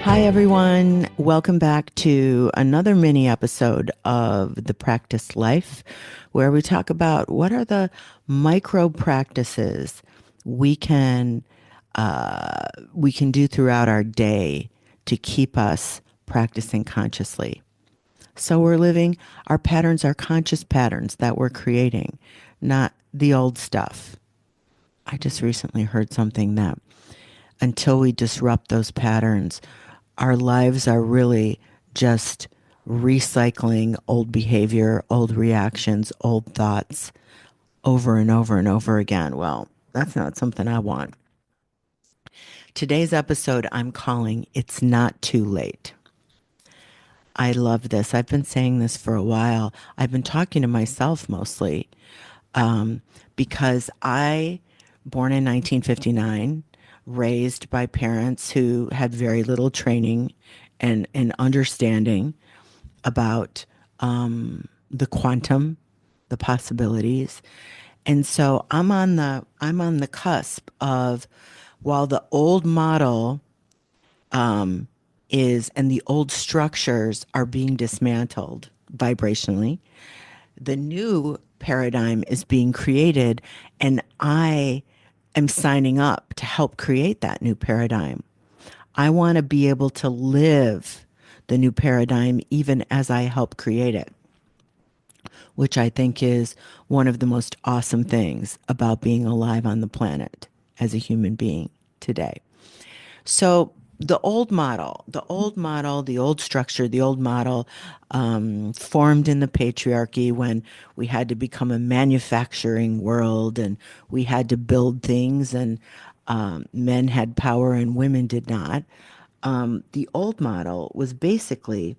Hi, everyone. Welcome back to another mini episode of The Practice Life, where we talk about what are the micro practices we can we can do throughout our day to keep us practicing consciously. So we're living our patterns, our conscious patterns that we're creating, not the old stuff. I just recently heard something that until we disrupt those patterns, our lives are really just recycling old behavior, old reactions, old thoughts over and over and over again. Well, that's not something I want. Today's episode I'm calling It's Not Too Late. I love this. I've been saying this for a while. I've been talking to myself mostly um, because born in 1959, raised by parents who had very little training and understanding about the quantum, the possibilities. And so I'm on the cusp of, while the old model is and the old structures are being dismantled vibrationally, the new paradigm is being created, and I am signing up to help create that new paradigm. I want to be able to live the new paradigm even as I help create it, which I think is one of the most awesome things about being alive on the planet as a human being today. So the old structure, the old model formed in the patriarchy when we had to become a manufacturing world and we had to build things, and men had power and women did not. The old model was basically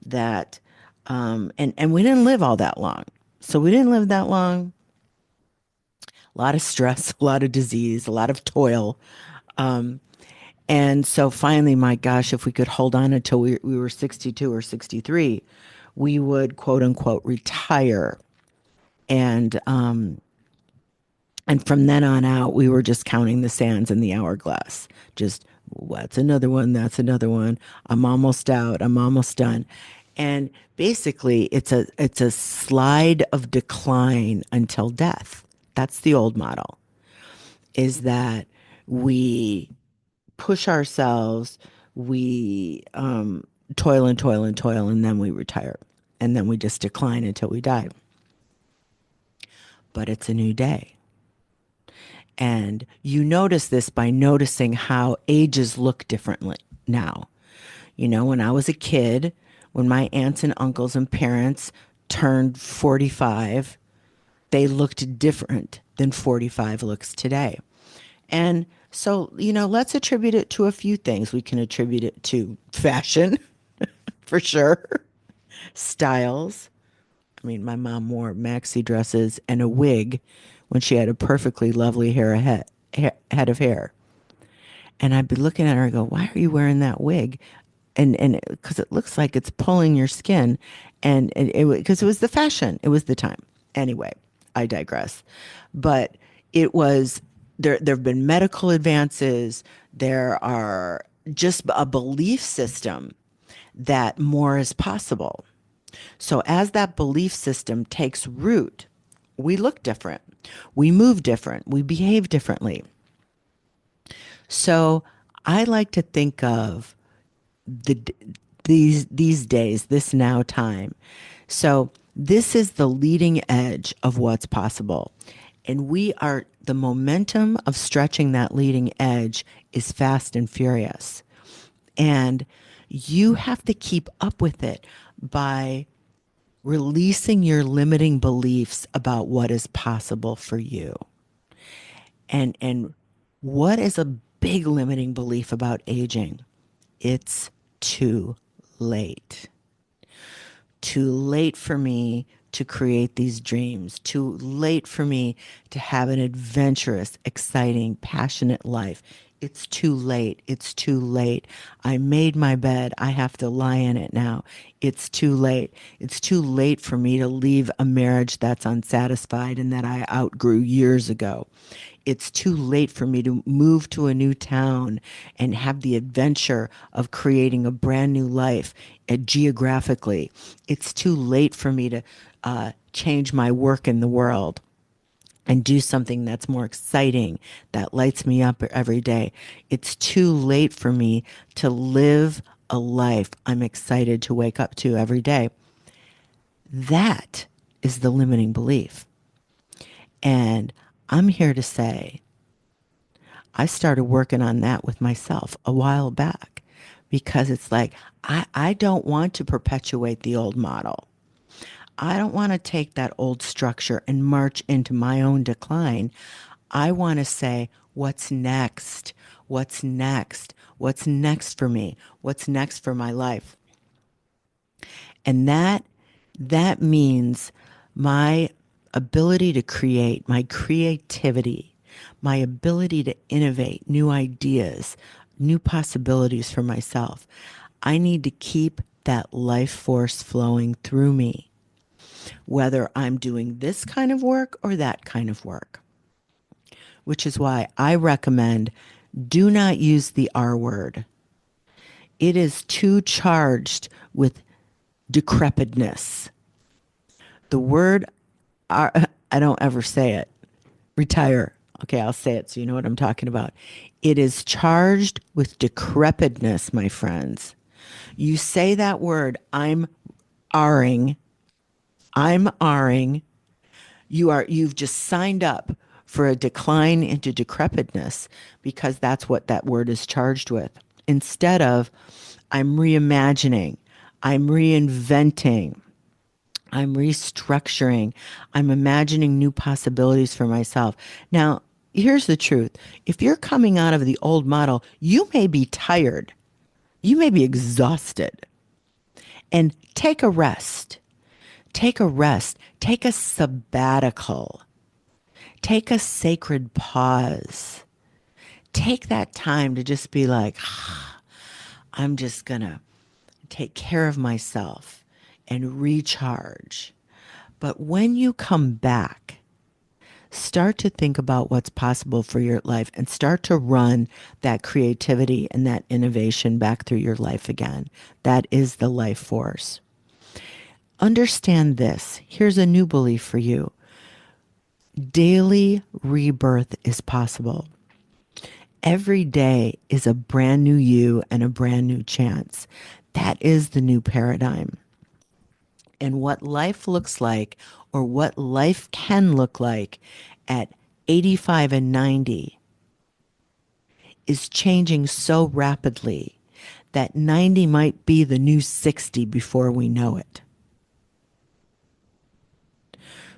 that, and we didn't live all that long. So we didn't live that long. A lot of stress, a lot of disease, a lot of toil. And so finally, my gosh, if we could hold on until we were 62 or 63, we would quote unquote retire. And and from then on out, we were just counting the sands in the hourglass. Just what's another one? That's another one. I'm almost out. I'm almost done. And basically, it's a slide of decline until death. That's the old model. Is that we push ourselves, we toil and toil and toil, and then we retire. And then we just decline until we die. But it's a new day. And you notice this by noticing how ages look differently now. You know, when I was a kid, when my aunts and uncles and parents turned 45, they looked different than 45 looks today. And so, let's attribute it to a few things. We can attribute it to fashion, for sure, styles. I mean, my mom wore maxi dresses and a wig when she had a perfectly lovely head of hair. And I'd be looking at her and go, "Why are you wearing that wig?" And because it looks like it's pulling your skin, and because it was the fashion, it was the time. Anyway, I digress. But it was there. There have been medical advances. There are just a belief system that more is possible. So as that belief system takes root, we look different, we move different, we behave differently. So I like to think of the these days, this now time. So this is the leading edge of what's possible. And we are the momentum of stretching that leading edge is fast and furious. And you have to keep up with it by releasing your limiting beliefs about what is possible for you. And what is a big limiting belief about aging? It's too late. Too late for me to create these dreams. Too late for me to have an adventurous, exciting, passionate life. It's too late. It's too late. I made my bed. I have to lie in it now. It's too late. It's too late for me to leave a marriage that's unsatisfied and that I outgrew years ago. it's too late for me to move to a new town and have the adventure of creating a brand new life geographically. It's too late for me to change my work in the world and do something that's more exciting, that lights me up every day. It's too late for me to live a life I'm excited to wake up to every day. That is the limiting belief. And I'm here to say, I started working on that with myself a while back because it's like, I don't want to perpetuate the old model. I don't want to take that old structure and march into my own decline. I want to say, what's next? What's next? What's next for me? What's next for my life? And that means my ability to create, my creativity, my ability to innovate new ideas, new possibilities for myself. I need to keep that life force flowing through me, whether I'm doing this kind of work or that kind of work, which is why I recommend do not use the R word. It is too charged with decrepitness. The word R, I don't ever say it. Retire. Okay, I'll say it so you know what I'm talking about. It is charged with decrepitness, my friends. You say that word, R'ing, I'm R'ing. You've just signed up for a decline into decrepitness because that's what that word is charged with. Instead of I'm reimagining, I'm reinventing, I'm restructuring, I'm imagining new possibilities for myself. Now, here's the truth. If you're coming out of the old model, you may be tired. You may be exhausted. And take a rest. Take a rest. Take a sabbatical. Take a sacred pause. Take that time to just be like, I'm just going to take care of myself and recharge. But when you come back, start to think about what's possible for your life and start to run that creativity and that innovation back through your life again. That is the life force. Understand this. Here's a new belief for you. Daily rebirth is possible. Every day is a brand new you and a brand new chance. That is the new paradigm. And what life looks like, or what life can look like at 85 and 90, is changing so rapidly that 90 might be the new 60 before we know it.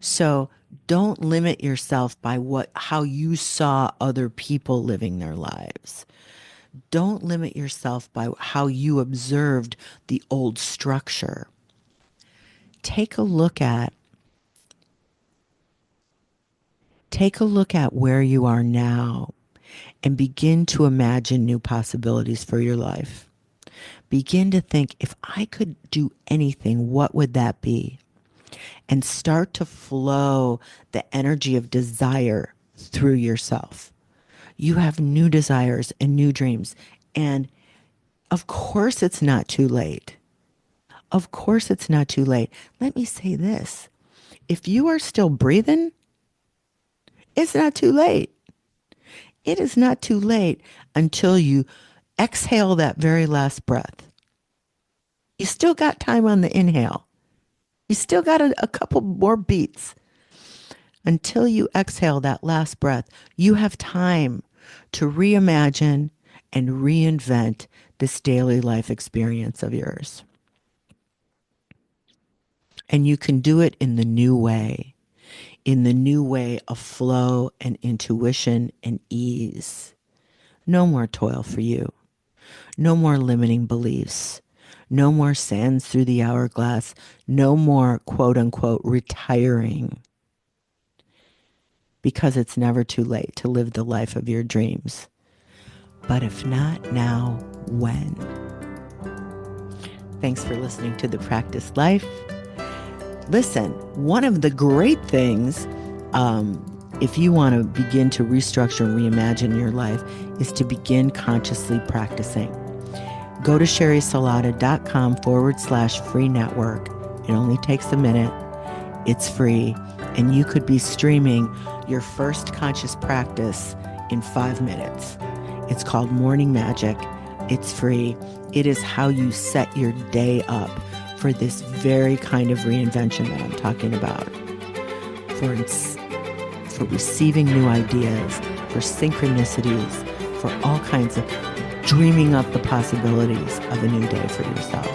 So don't limit yourself by how you saw other people living their lives. Don't limit yourself by how you observed the old structure. Take a look at where you are now and begin to imagine new possibilities for your life. Begin to think, if I could do anything, what would that be? And start to flow the energy of desire through yourself. You have new desires and new dreams. And of course, it's not too late. Of course, it's not too late. Let me say this. If you are still breathing, it's not too late. It is not too late until you exhale that very last breath. You still got time on the inhale. You still got a couple more beats. Until you exhale that last breath, you have time to reimagine and reinvent this daily life experience of yours. And you can do it in the new way of flow and intuition and ease. No more toil for you. No more limiting beliefs. No more sands through the hourglass. No more quote unquote retiring. Because it's never too late to live the life of your dreams. But if not now, when? Thanks for listening to The Practice Life. Listen, one of the great things if you want to begin to restructure and reimagine your life, is to begin consciously practicing. Go to sherrysalata.com/free network. It only takes a minute. It's free. And you could be streaming your first conscious practice in 5 minutes. It's called Morning Magic. It's free. It is how you set your day up for this very kind of reinvention that I'm talking about. For receiving new ideas, for synchronicities, for all kinds of dreaming up the possibilities of a new day for yourself.